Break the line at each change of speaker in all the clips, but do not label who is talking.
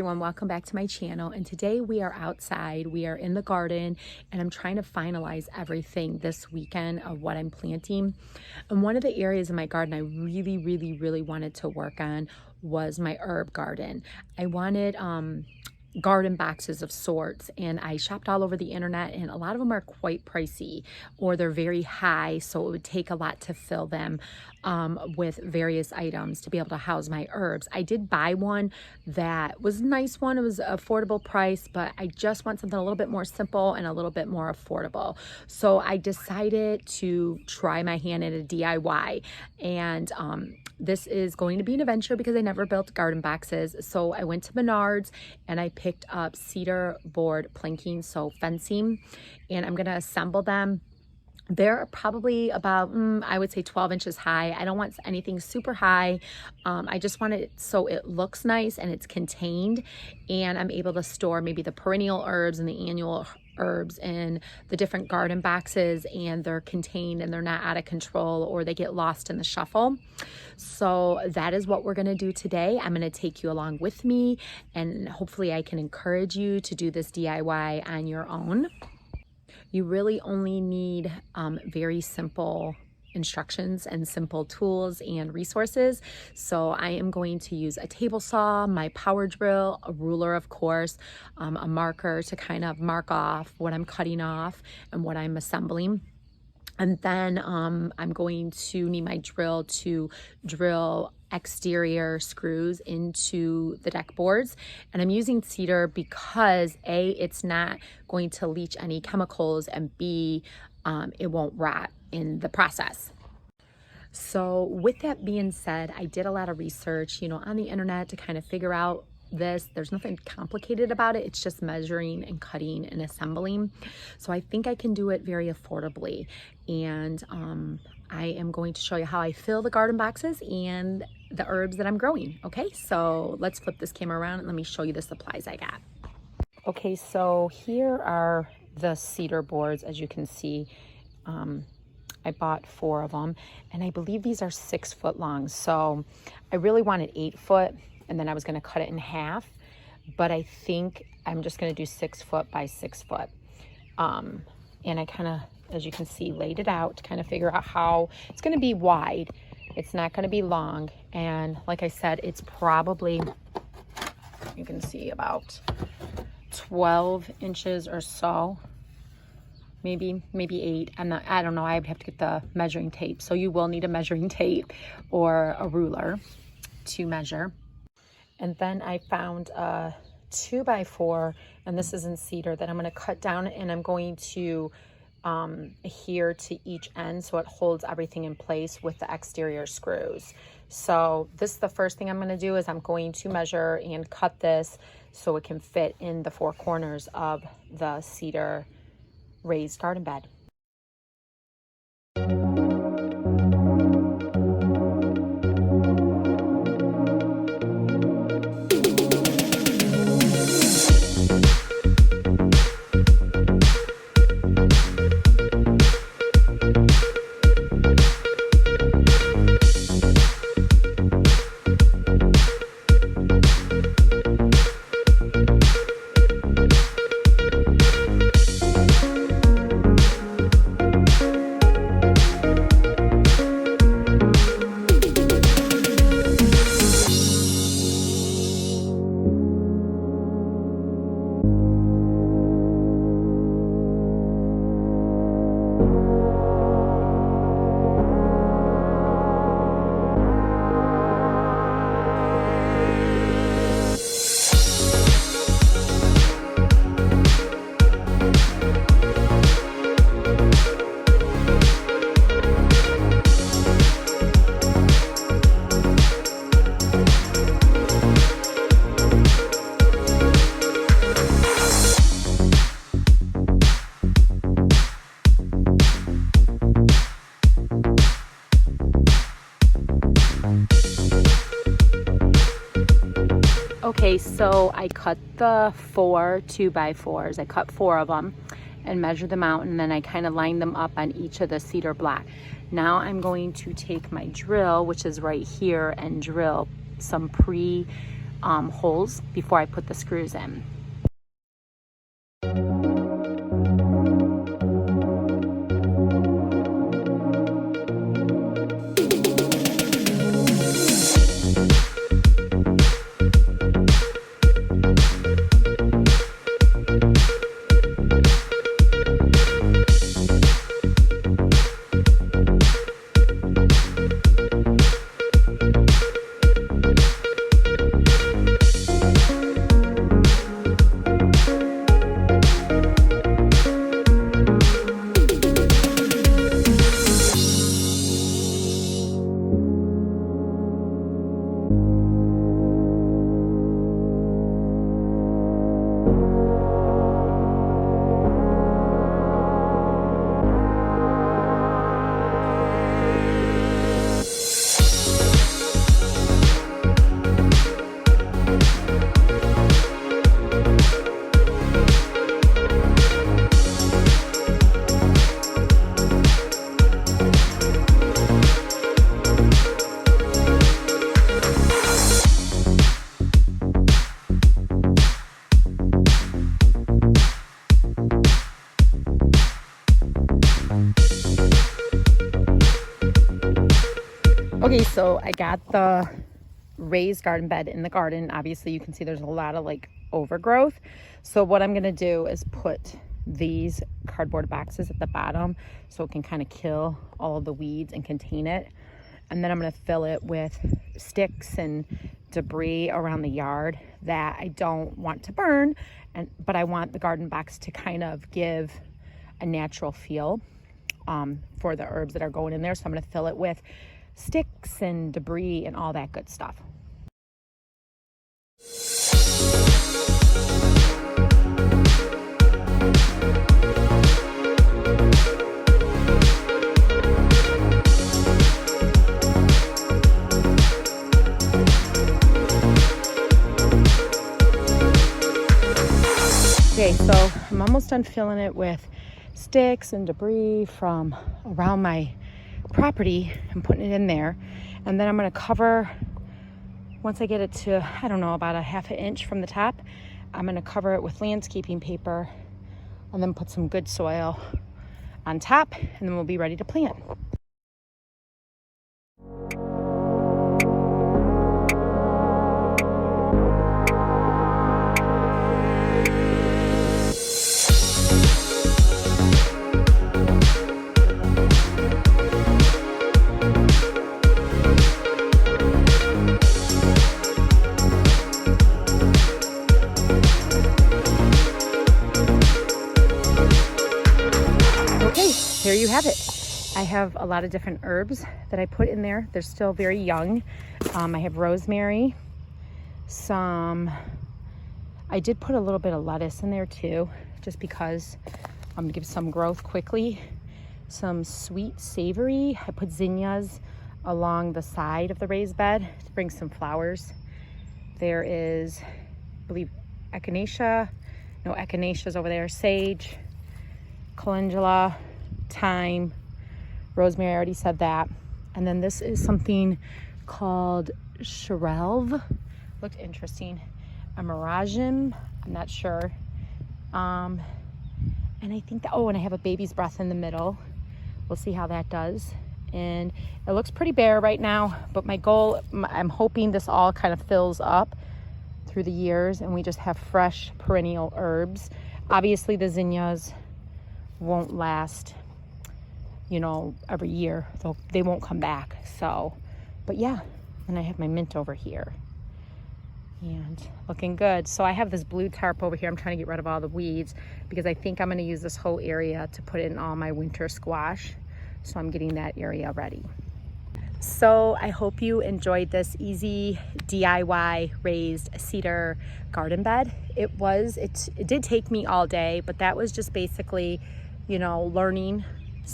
everyone, welcome back to my channel. And today we are outside, we are in the garden, and I'm trying to finalize everything this weekend of what I'm planting. And one of the areas in my garden I really wanted to work on was my herb garden. I wanted garden boxes of sorts, and I shopped all over the internet, and a lot of them are quite pricey or they're very high, so it would take a lot to fill them with various items to be able to house my herbs. I did buy one that was a nice one. It was affordable price, but I just want something a little bit more simple and a little bit more affordable. So I decided to try my hand at a DIY, and this is going to be an adventure because I never built garden boxes. So I went to Menards and I picked up cedar board planking, so fencing, and I'm gonna assemble them. They're probably about, I would say 12 inches high. I don't want anything super high. I just want it so it looks nice and it's contained, and I'm able to store maybe the perennial herbs and the annual herbs in the different garden boxes, and they're contained and they're not out of control or they get lost in the shuffle. So that is what we're going to do today. I'm going to take you along with me, and hopefully I can encourage you to do this DIY on your own. You really only need very simple instructions and simple tools and resources. So I am going to use a table saw, my power drill, a ruler, of course, a marker to kind of mark off what I'm cutting off and what I'm assembling. And then I'm going to need my drill to drill exterior screws into the deck boards. And I'm using cedar because A, it's not going to leach any chemicals, and B, it won't rot in the process. So with that being said, I did a lot of research, on the internet to kind of figure out this. There's nothing complicated about it. It's just measuring and cutting and assembling. So I think I can do it very affordably. And I am going to show you how I fill the garden boxes and the herbs that I'm growing. Okay, so let's flip this camera around and let me show you the supplies I got. Okay, so here are the cedar boards. As you can see, I bought 4 of them, and I believe these are 6 foot long. So I really wanted 8 foot, and then I was going to cut it in half, but I think I'm just going to do 6 foot by 6 foot. And I kind of, as you can see, laid it out to kind of figure out how it's going to be wide. It's not going to be long. And like I said, it's probably, you can see, about 12 inches or so. Maybe 8. I don't know. I would have to get the measuring tape. So you will need a measuring tape or a ruler to measure. And then I found a 2x4, and this is in cedar, that I'm going to cut down, and I'm going to adhere to each end so it holds everything in place with the exterior screws. So this is the first thing I'm going to do, is I'm going to measure and cut this so it can fit in the 4 corners of the cedar raised garden bed. Okay, so I cut the 4 2x4s. I cut 4 of them and measured them out, and then I kind of lined them up on each of the cedar block. Now I'm going to take my drill, which is right here, and drill some holes before I put the screws in. Okay, so I got the raised garden bed in the garden. Obviously you can see there's a lot of like overgrowth. So what I'm gonna do is put these cardboard boxes at the bottom so it can kind of kill all of the weeds and contain it. And then I'm gonna fill it with sticks and debris around the yard that I don't want to burn, but I want the garden box to kind of give a natural feel for the herbs that are going in there. So I'm gonna fill it with sticks and debris and all that good stuff. Okay, so I'm almost done filling it with sticks and debris from around my property and putting it in there. And then I'm going to cover, once I get it to, I don't know, about a ½ inch from the top, I'm going to cover it with landscaping paper and then put some good soil on top, and then we'll be ready to plant. Here you have it. I have a lot of different herbs that I put in there. They're still very young. I have rosemary, I did put a little bit of lettuce in there too, just because I'm gonna give some growth quickly. Some sweet savory. I put zinnias along the side of the raised bed to bring some flowers. There is, I believe, echinacea. No, echinacea's over there. Sage, calendula, thyme, rosemary, I already said that. And then this is something called Cherelve. Looked interesting. Amarajim, I'm not sure. And I think that, oh, and I have a baby's breath in the middle. We'll see how that does. And it looks pretty bare right now, but my goal, I'm hoping this all kind of fills up through the years and we just have fresh perennial herbs. Obviously the zinnias won't last, you know, every year. They won't come back. So, but yeah, and I have my mint over here and looking good. So I have this blue tarp over here. I'm trying to get rid of all the weeds because I think I'm going to use this whole area to put in all my winter squash. So I'm getting that area ready. So I hope you enjoyed this easy DIY raised cedar garden bed. It did take me all day, but that was just basically, you know, learning.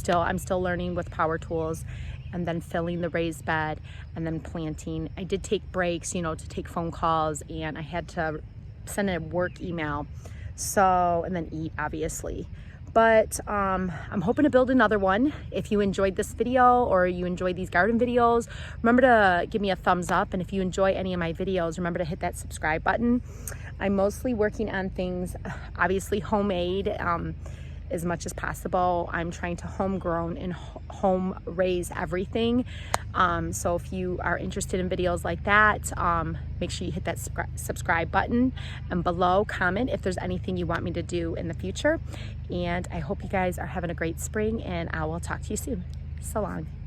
I'm still learning with power tools, and then filling the raised bed and then planting. I did take breaks, you know, to take phone calls, and I had to send a work email. So, and then eat, obviously. But I'm hoping to build another one. If you enjoyed this video or you enjoyed these garden videos, remember to give me a thumbs up. And if you enjoy any of my videos, remember to hit that subscribe button. I'm mostly working on things, obviously homemade, as much as possible. I'm trying to homegrown and home raise everything. So if you are interested in videos like that, make sure you hit that subscribe button, and below comment if there's anything you want me to do in the future. And I hope you guys are having a great spring, and I will talk to you soon. So long.